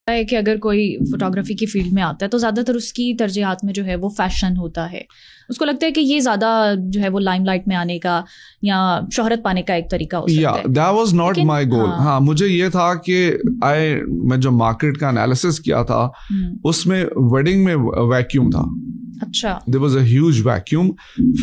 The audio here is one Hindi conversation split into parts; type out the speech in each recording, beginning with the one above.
है कि अगर कोई फोटोग्राफी की फील्ड में आता है तो ज़्यादातर उसकी तरजीहात में जो है वो फैशन होता है। उसको लगता है कि ये ज़्यादा जो है वो लाइमलाइट में आने का या शोहरत पाने का एक तरीका हो सकता है। that was not my goal। हाँ, मुझे ये था कि मैं जो मार्केट का एनालिसिस किया था उसमें वेडिंग में वैक्यूम था। अच्छा। There was a huge vacuum।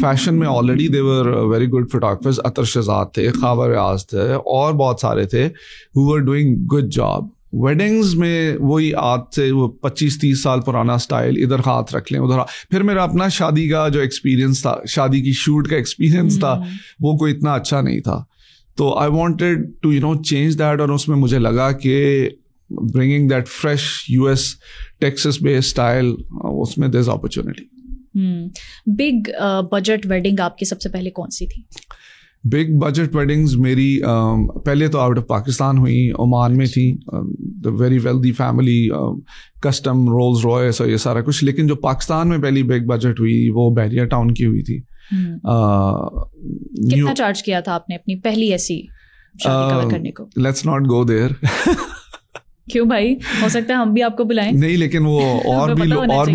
Fashion में already they were very good photographers। Athar Shahzad थे, ख्वाबा रियाज थे और बहुत सारे थे who were doing good job। Weddings में वही आज से वो 25-30 साल पुराना स्टाइल, इधर हाथ रख लें उधर। फिर मेरा अपना शादी का जो एक्सपीरियंस था, शादी की शूट का एक्सपीरियंस था, वो कोई इतना अच्छा नहीं था। तो I wanted to change that. और उसमें मुझे लगा कि bringing that fresh US Texas based style, उसमें there is opportunity. Big budget wedding आपकी सबसे पहले कौन सी थी? बिग बजट वेडिंग्स मेरी पहले तो आउट ऑफ पाकिस्तान हुई, ओमान में थी। The very wealthy family, custom, Rolls Royce और ये सारा कुछ। लेकिन जो पाकिस्तान में पहली बिग बजट हुई वो बैरिया टाउन की हुई थी। कितना चार्ज किया था आपने अपनी पहली ऐसी शादी कवर करने को? Let's not go there. क्यों भाई, हो सकता है हम भी आपको बुलाएं। नहीं, लेकिन वो और भी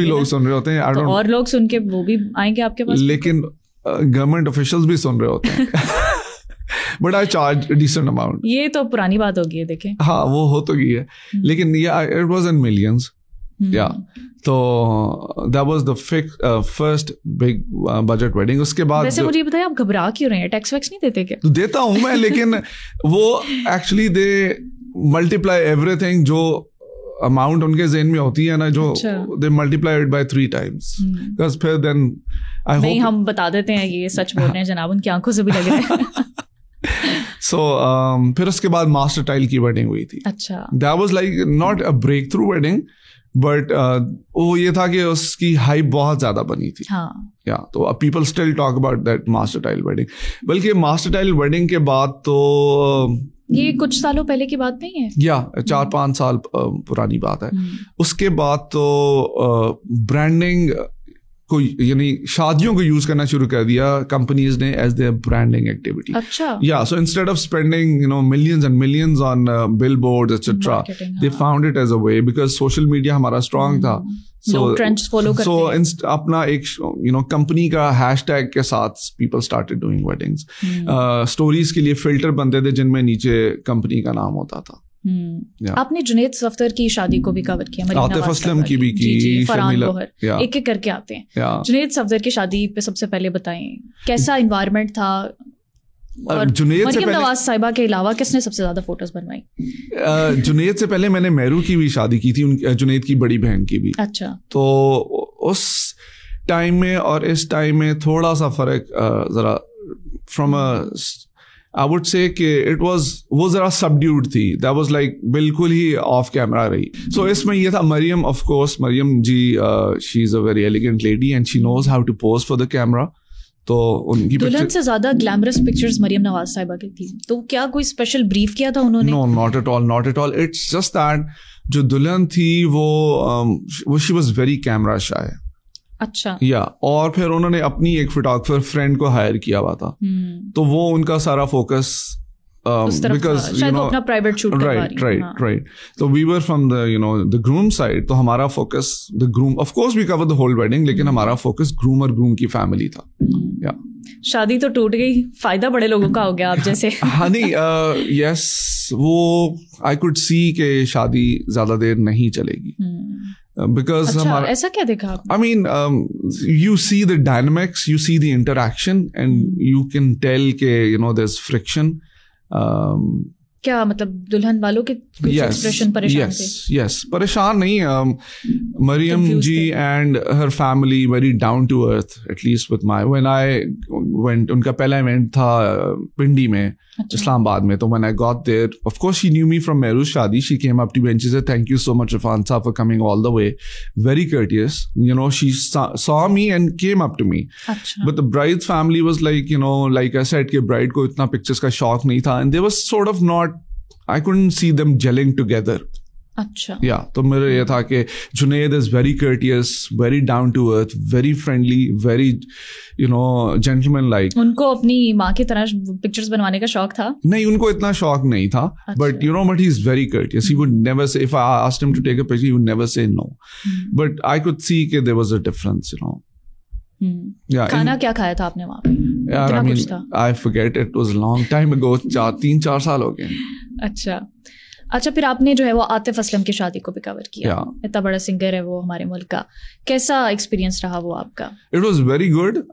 लोग सुन रहे होते हैं। तो और लोग सुन के वो भी आएंगे आपके पास। लेकिन गवर्नमेंट ऑफिशियल्स भी सुन रहे होते हैं। But I charge decent amount. ये तो पुरानी बात हो गई है, देखें। हाँ, वो हो तो गई है, लेकिन इट वाज इन मिलियंस। तो that was the first big budget wedding। उसके बाद वैसे मुझे बताइए, आप घबरा क्यों रहे हैं? टैक्स वैक्स नहीं देते क्या? तो देता हूँ मैं, लेकिन वो एक्चुअली दे मल्टीप्लाई एवरीथिंग। जो अमाउंट उनके ज़हन में होती है ना, जो दे multiply it by 3 times। Because फिर देन नहीं, हम बता देते हैं ये सच बोल रहे हैं जनाब, उनकी आंखों से भी लग रहा है। So फिर उसके बाद मास्टर टाइल की वेडिंग हुई थी। अच्छा। That was like not a breakthrough wedding, but वो ये था कि उसकी हाइप बहुत ज्यादा बनी थी। या तो people still talk about that master tile wedding. बल्कि मास्टर टाइल वेडिंग के बाद तो ये कुछ सालों पहले की बात नहीं है, या 4-5 साल पुरानी बात है। उसके बाद तो ब्रांडिंग को, यानी शादियों को यूज करना शुरू कर दिया कंपनीज ने एज देयर ब्रांडिंग एक्टिविटी। अच्छा। या so instead of spending millions and millions on billboards etcetera, they found it as a way, because social media हमारा स्ट्रांग था। ट्रेंड्स फॉलो करते हैं। सो अपना एक कंपनी का हैशटैग के साथ people started doing weddings. Stories के लिए फिल्टर बनते थे जिनमें नीचे कंपनी का नाम होता था। आपने जुनैद सफ्दर की शादी को भी कवर किया, आतिफ असलम की भी की, फरहान गौहर, एक एक करके आते हैं। जुनैद सफ्दर की शादी पे सबसे पहले बताएं कैसा एनवायरनमेंट था, और मरियम नवाज साहिबा के अलावा किसने सबसे ज्यादा फोटोज बनवाई? जुनैद से पहले मैंने मेहरू की भी शादी की थी, जुनैद की बड़ी बहन की भी। अच्छा। तो उस टाइम में और इस टाइम में थोड़ा सा फर्क जरा फ्रॉम I would say कि वो जरा subdued थी। That was like बिल्कुल ही ऑफ कैमरा रही। So इसमें ये था, Maryam of course, Maryam ji she is a very elegant lady and she knows how to pose for the camera। तो उनकी दुल्हन से ज्यादा ग्लैमरस पिक्चर्स मरियम नवाज साहिबा की थी। तो क्या कोई स्पेशल ब्रीफ किया था उन्होंने? No, not at all। It's just that जो दुल्हन थी वो she was very camera shy। अच्छा। या और फिर उन्होंने अपनी एक फोटोग्राफर फ्रेंड को हायर किया हुआ था। तो वो उनका सारा फोकस बिकॉज अपना प्राइवेट शूट राइट। तो we were from the groom side. तो हमारा focus the groom, of course we cover the whole wedding, लेकिन हमारा फोकस ग्रूम और ग्रूम की फैमिली था। या शादी तो टूट गई, फायदा बड़े लोगों का हो गया आप जैसे। हाँ नहीं, यस, वो आई कुड सी के शादी ज्यादा देर नहीं चलेगी। Because ऐसा क्या देखा? I mean, you see the dynamics, you see the interaction, and you can tell के there's friction. क्या मतलब दुल्हन वालों के कुछ एक्सप्रेशन परेशान थे? Yes, परेशान नहीं। मरियम जी and her family very down to earth, at least with when I went, उनका पहला इवेंट था पिंडी में, इस्लामाबाद में। तो when I got there, of course she knew me from Meru's शादी। She came up to me and she said, "Thank you so much, Irfan Saab, for coming all the way. Very courteous." She saw me and came up to me. But the bride's family was like, like I said, कि bride को इतना pictures का शौक नहीं था, and they was sort of not, I couldn't see them gelling together. अच्छा तो मेरे ये था कि Junaid is very courteous, very down to earth, very friendly, very gentleman like. उनको अपनी माँ की तरह पिक्चर्स बनवाने का शौक था? नहीं, उनको इतना शौक नहीं था, but but he is very courteous. He would never say, if I asked him to take a picture, he would never say no, but I could see कि देयर वाज अ डिफरेंस, खाना क्या खाया था आपने वहाँ पे? यार I mean I forget, it was long time ago, 3-4 साल हो गए। अच्छा, फिर आपने जो है वो आतिफ असलम की शादी को भी कवर किया। इतना बड़ा सिंगर है वो हमारे मुल्क का, कैसा एक्सपीरियंस रहा वो आपका? It was very good,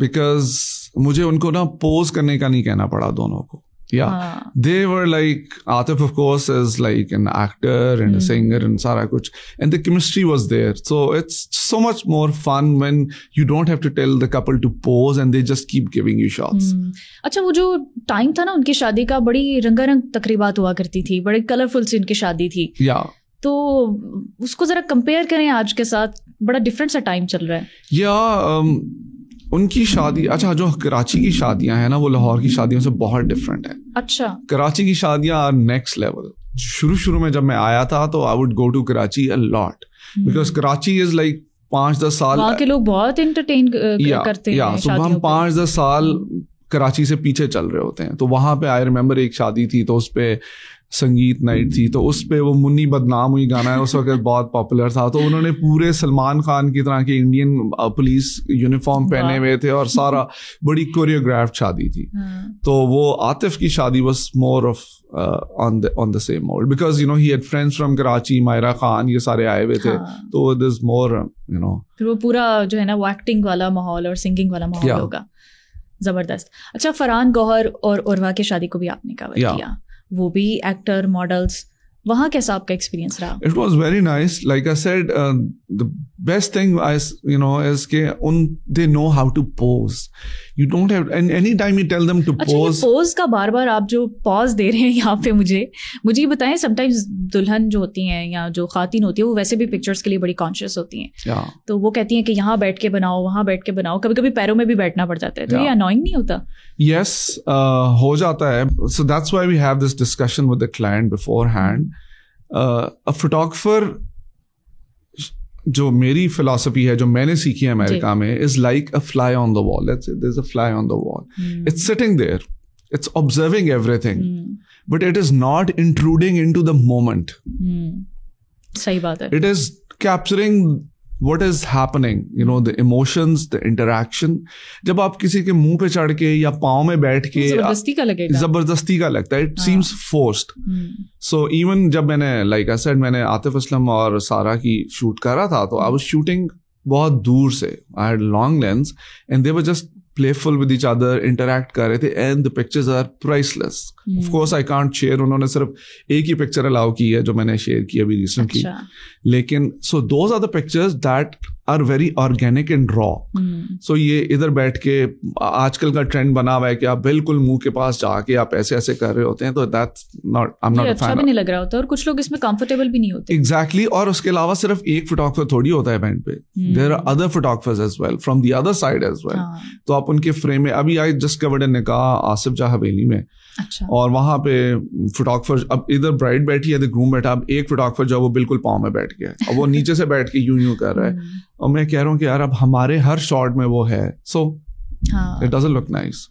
because मुझे उनको ना पोज करने का नहीं कहना पड़ा दोनों को। They were like, Atif of course is like an actor and a singer and sara kuch, and the chemistry was there, so it's so much more fun when you don't have to tell the couple to pose and they just keep giving you shots. अच्छा, वो जो टाइम था ना उनकी शादी का, बड़ी रंगारंग तकरीबात हुआ करती थी, बड़ी कलरफुल सी उनकी शादी थी। तो उसको जरा कंपेयर करें आज के साथ, बड़ा डिफरेंट सा टाइम चल रहा है। उनकी शादी, अच्छा जो कराची की शादियां हैं ना, वो लाहौर की शादियों से बहुत डिफरेंट है। अच्छा, कराची की शादियां आर नेक्स्ट लेवल। शुरू में जब मैं आया था तो I would go to Karachi a lot, because Karachi is like 5-10 साल वहाँ के लोग बहुत एंटरटेन करते हैं। सुबह हम 5-10 साल कराची से पीछे चल रहे होते हैं। तो वहां पे आई रिमेम्बर एक शादी थी, तो उस पे संगीत नाइट थी, तो उस पे वो मुन्नी बदनाम हुई गाना है, उस वक्त बहुत पॉपुलर था। तो उन्होंने पूरे सलमान खान की तरह के इंडियन पुलिस यूनिफॉर्म पहने हुए थे और सारा बड़ी कोरियोग्राफ्ड शादी थी। तो वो आतिफ की शादी was more of on the same mold, because he had friends from Karachi, Myra Khan, ये सारे आए हुए थे। तो there's more फिर वो पूरा जो है ना वो एक्टिंग वाला माहौल और सिंगिंग वाला माहौल होगा, जबरदस्त। अच्छा, फरहान गौहर और उर्वा की शादी को भी आपने कवर किया, वो भी एक्टर, मॉडल्स, वहाँ कैसा आपका एक्सपीरियंस रहा? It was very nice. Like I said, the best thing is कि they know how to pose. You don't have, and anytime you tell them to pose. अच्छा, पोज का बार आप जो पॉज दे रहे हैं यहाँ पे, मुझे ये बताएं, समटाइम्स दुल्हन जो होती हैं या जो खातिन होती है वो वैसे भी पिक्चर्स के लिए बड़ी कॉन्शियस होती हैं। तो वो कहती हैं कि यहाँ बैठ के बनाओ, वहाँ बैठ के बनाओ, कभी कभी पैरों में भी बैठना पड़ जाता है। तो ये अनोइंग नहीं होता? Yes, हो जाता है। So that's why we have this discussion with the client beforehand. A photographer, जो मेरी फिलॉसफी है, जो मैंने सीखी है अमेरिका में, is like a fly on the wall. Let's say there's a fly on the wall. It's sitting there. It's observing everything. But it is not intruding into the moment. सही बात है. It is capturing what is happening, the emotions, the interaction. जब आप किसी के मुंह पे चढ़ के या पाँव में बैठ के, जबरदस्ती का लगता है, it seems forced. So even जब मैंने, like I said, मैंने आतिफ असलम और सारा की शूट करा था, तो I was shooting बहुत दूर से. I had long lens and they were just playful with each other, interact कर रहे थे, and the pictures are priceless. Of course I can't share, उन्होंने सिर्फ एक ही पिक्चर अलाउ की है जो मैंने शेयर की अभी रिसेंटली। लेकिन so those are the pictures that are very organic and raw. So ये इधर बैठ के, आजकल का ट्रेंड बना हुआ है कि आप बिल्कुल मुंह के पास जाके आप ऐसे कर रहे होते हैं, तो that's not, I'm not a fan. अच्छा भी नहीं लग रहा होता, और कुछ लोग इसमें कंफर्टेबल भी नहीं होते। Exactly, और उसके अलावा सिर्फ एक फोटोग्राफर थोड़ी होता है इवेंट पे, there are other photographers as well from the other side as well. तो आप उनके फ्रेम में, अभी I just covered a निकाह आसिफ जाह हवेली में, और वहां पे फोटोग्राफर, अब इधर ब्राइड बैठी है, ग्रूम बैठा, अब एक फोटोग्राफर जो वो बिल्कुल पाँव में बैठ गया है और वो नीचे से बैठ के यूं कर रहा है, और मैं कह रहा हूँ कि यार अब हमारे हर शॉट में वो है, so it doesn't look nice.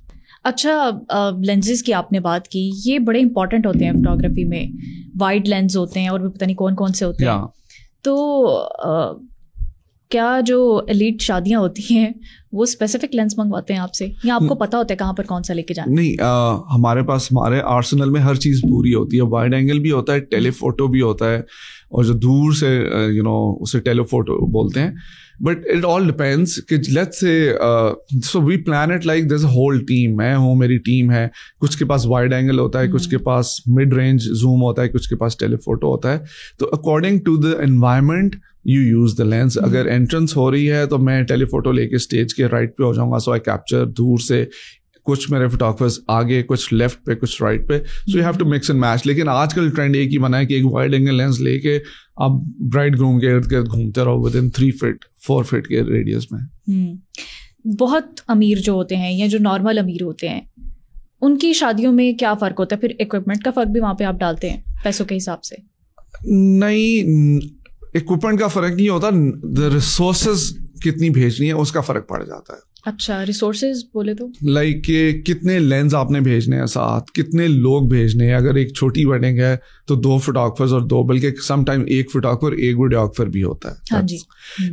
अच्छा, लेंसेज की आपने बात की, ये बड़े इंपॉर्टेंट होते हैं फोटोग्राफी में, वाइड लेंस होते हैं और भी पता नहीं कौन कौन से होते हैं। तो क्या जो एलीट शादियां होती हैं वो स्पेसिफिक लेंस मंगवाते हैं आपसे, या आपको पता होता है कहाँ पर कौन सा लेके जाना? नहीं, हमारे पास, हमारे आर्सेनल में हर चीज़ पूरी होती है। वाइड एंगल भी होता है, टेलीफोटो भी होता है, और जो दूर से उसे टेलीफोटो बोलते हैं। बट इट ऑल डिपेंड्स कि let's say, so we plan it like there is a whole team, मैं हूँ, मेरी टीम है, कुछ के पास वाइड एंगल होता है, कुछ के पास मिड रेंज जूम होता है, कुछ के पास टेलीफोटो होता है। तो according to the environment you use the lens. अगर एंट्रेंस हो रही है तो मैं टेलीफोटो लेके स्टेज के राइट पे हो जाऊंगा, सो आई कैप्चर दूर से, कुछ मेरे फोटोग्राफर्स आगे, कुछ लेफ्ट पे, कुछ राइट पे, so you have to mix and match. लेकिन आजकल ट्रेंड एक ही बना है कि एक वाइड एंगल लेंस लेके आप ब्राइड ग्रूम के इर्द गिर्द घूमते रहो विद इन 3 फीट 4 फीट के रेडियस में। बहुत अमीर जो होते हैं या जो नॉर्मल अमीर होते हैं, उनकी शादियों में क्या फ़र्क होता है? फिर इक्विपमेंट का फ़र्क भी वहाँ पे आप डालते हैं पैसों के हिसाब से? नहीं, इक्विपमेंट का फर्क नहीं होता, द रिसोर्सेज कितनी भेजनी है उसका फर्क पड़ जाता है। अच्छा, रिसोर्सेज बोले तो लाइक कितने लेंस आपने भेजने हैं साथ, कितने लोग भेजने हैं। अगर एक छोटी वेडिंग है तो 2 फोटोग्राफर्स और 2 बल्कि सम टाइम 1 फोटोग्राफर 1 वीडियोग्राफर भी होता है। हाँ जी।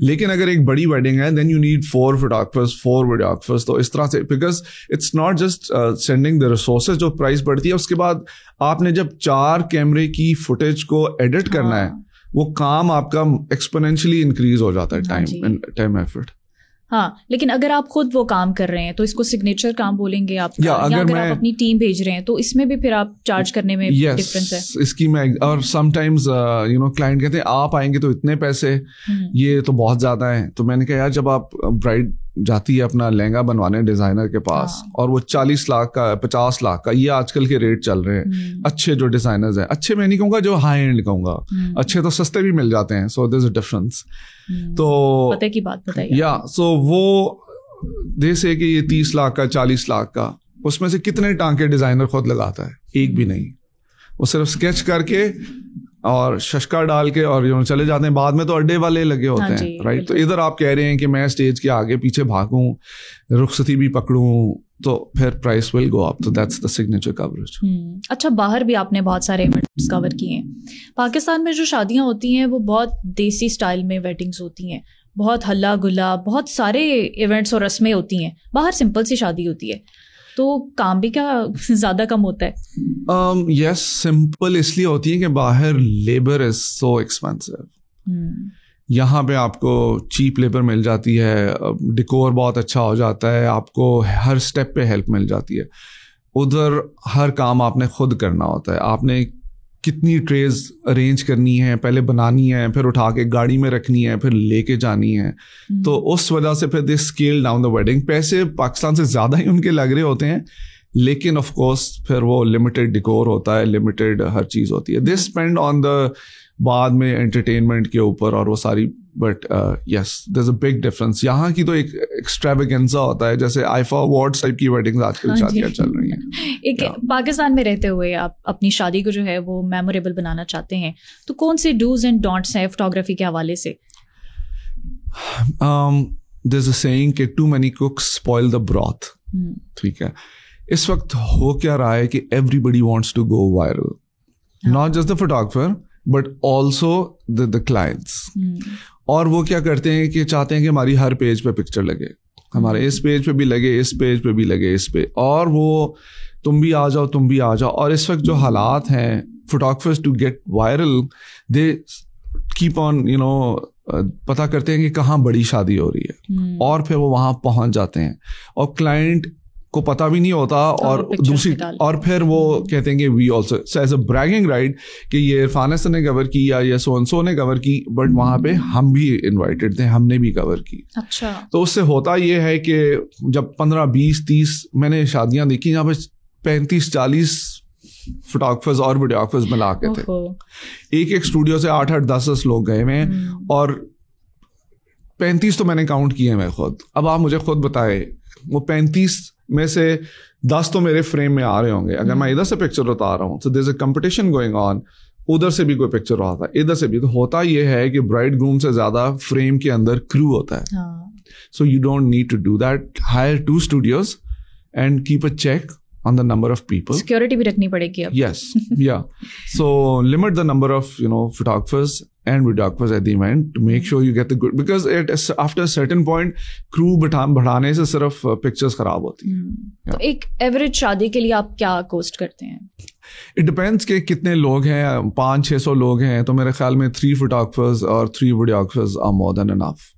लेकिन अगर एक बड़ी वेडिंग है then you need 4 photographers 4 videographers. तो इस तरह से, because it's not just sending the resources, जो प्राइस बढ़ती है उसके बाद आपने जब 4 कैमरे की फुटेज को एडिट करना है, वो काम आपका एक्सपोनेंशियली इंक्रीज हो जाता है, टाइम एफर्ट। हाँ, लेकिन अगर आप खुद वो काम कर रहे हैं तो इसको सिग्नेचर काम बोलेंगे आप, या अगर आप अपनी टीम भेज रहे हैं तो इसमें भी फिर आप चार्ज करने में डिफरेंस है। इसकी मैं, और समटाइम्स क्लाइंट कहते हैं आप आएंगे तो इतने पैसे, ये तो बहुत ज्यादा है। तो मैंने कहा यार, जब आप ब्राइड जाती है अपना लहंगा बनवाने डिजाइनर के पास, और वो 40 लाख का 50 लाख का, ये आजकल के रेट चल रहे हैं। अच्छे जो डिजाइनर्स हैं, अच्छे मैं नहीं कहूंगा, जो हाई एंड कहूंगा, अच्छे तो सस्ते भी मिल जाते हैं। So there is a difference. तो पते की बात बताइए। या सो वो देश है कि ये 30 लाख का 40 लाख का, उसमें से कितने टांके डिजाइनर खुद लगाता है? एक भी नहीं। वो सिर्फ स्केच करके और शशका डाल के और चले जाते हैं। बाद में तो अड्डे वाले लगे होते हैं, राइट। तो इधर आप कह रहे हैं कि मैं स्टेज के आगे पीछे भागूं, रुखसती भी पकड़ूं, तो फिर प्राइस विल गो अप। तो दैट्स द सिग्नेचर कवरेज। अच्छा, बाहर भी आपने बहुत सारे इवेंट्स कवर किए हैं। पाकिस्तान में जो शादियां होती हैं वो बहुत देसी स्टाइल में वेडिंग्स होती हैं, बहुत हल्ला गुल्ला, बहुत सारे इवेंट्स और रस्में होती हैं। बाहर सिंपल सी शादी होती है, तो काम भी क्या ज्यादा कम होता है? यस, सिंपल इसलिए होती है कि बाहर लेबर इज सो एक्सपेंसिव। यहाँ पे आपको चीप लेबर मिल जाती है, डिकोर बहुत अच्छा हो जाता है, आपको हर स्टेप पे हेल्प मिल जाती है। उधर हर काम आपने खुद करना होता है। आपने कितनी ट्रेज अरेंज करनी है, पहले बनानी है, फिर उठा के गाड़ी में रखनी है, फिर लेके जानी है। तो उस वजह से फिर दे स्केल डाउन द वेडिंग। पैसे पाकिस्तान से ज़्यादा ही उनके लग रहे होते हैं, लेकिन ऑफ कोर्स फिर वो लिमिटेड डिकोर होता है, लिमिटेड हर चीज़ होती है। दे स्पेंड ऑन द बाद में एंटरटेनमेंट के ऊपर और वो सारी, but yes there is a big difference. यहाँ की तो एक एक्सट्रावेगेंसा होता है, जैसे आईफा अवार्ड्स टाइप की वेडिंग्स आजकल शादियाँ चल रही हैं। एक पाकिस्तान में रहते हुए आप अपनी शादी को जो है वो मेमोरेबल बनाना चाहते हैं, तो कौन से डूज एंड डोंट्स हैं फोटोग्राफी के हवाले से? देयर इज अ सेइंग कि too many cooks spoil the broth. ठीक है, इस वक्त हो क्या रहा है कि everybody wants to go viral, not just the photographer but also the clients. और वो क्या करते हैं कि चाहते हैं कि हमारी हर पेज पे पिक्चर लगे, हमारे इस पेज पे भी लगे, इस पेज पे भी लगे, इस पे, और वो तुम भी आ जाओ, तुम भी आ जाओ। और इस वक्त जो हालात हैं, photographers to get viral, they keep on पता करते हैं कि कहाँ बड़ी शादी हो रही है, और फिर वो वहाँ पहुँच जाते हैं, और क्लाइंट को पता भी नहीं होता। और दूसरी, और फिर वो कहते हैं कि we also as a bragging right कि ये इरफान हसन ने कवर की या ये सो ने कवर की, बट वहाँ पे हम भी इनवाइटेड थे, हमने भी कवर की। अच्छा। तो उससे होता ये है कि जब 15, 20, 30 मैंने शादियां देखी जहाँ पे 35, 40 फोटोग्राफर्स और वीडियोग्राफर्स मिला के थे। एक स्टूडियो से 8, 10 लोग गए हुए, और 35 तो मैंने काउंट किए मैं खुद। अब आप मुझे खुद बताए, वो 35 में से 10 तो मेरे फ्रेम में आ रहे होंगे। अगर मैं इधर से पिक्चर उतार रहा हूँ तो there is a competition going on, उधर से भी कोई पिक्चर आता है, इधर से भी। तो होता ये है कि ब्राइड ग्रूम से ज्यादा फ्रेम के अंदर क्रू होता है। So you don't need to do that. Hire 2 studios and keep a check on the number of people. Security भी रखनी पड़ेगी अब. Yes, yeah. So limit the number of photographers and videographers at the event to make sure you get the good, because after a certain point crew बढ़ाने से सिर्फ pictures खराब होती हैं. तो एक average शादी के लिए आप क्या cost करते हैं? It depends कि कितने लोग हैं. 500-600 लोग हैं तो मेरे ख्याल में 3 photographers और 3 videographers are more than enough.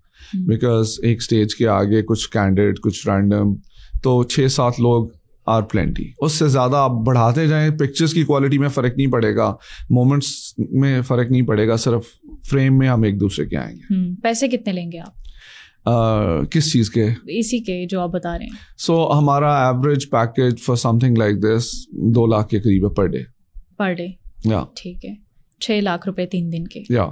Because एक stage के आगे कुछ candid, कुछ random, तो 6-7 लोग आर प्लेंटी. उससे ज़्यादा आप बढ़ाते जाएं, पिक्चर्स की क्वालिटी में फ़र्क नहीं पड़ेगा, मोमेंट्स में फ़र्क नहीं पड़ेगा, सिर्फ फ्रेम में हम एक दूसरे के आएंगे. पैसे कितने लेंगे आप? किस चीज़ के? इसी के जो आप बता रहे हैं. सो हमारा average package for something like this 2 lakh के करीब है पर डे. Per day? या. ठीक है. 6 लाख रुपए 3 दिन के. या.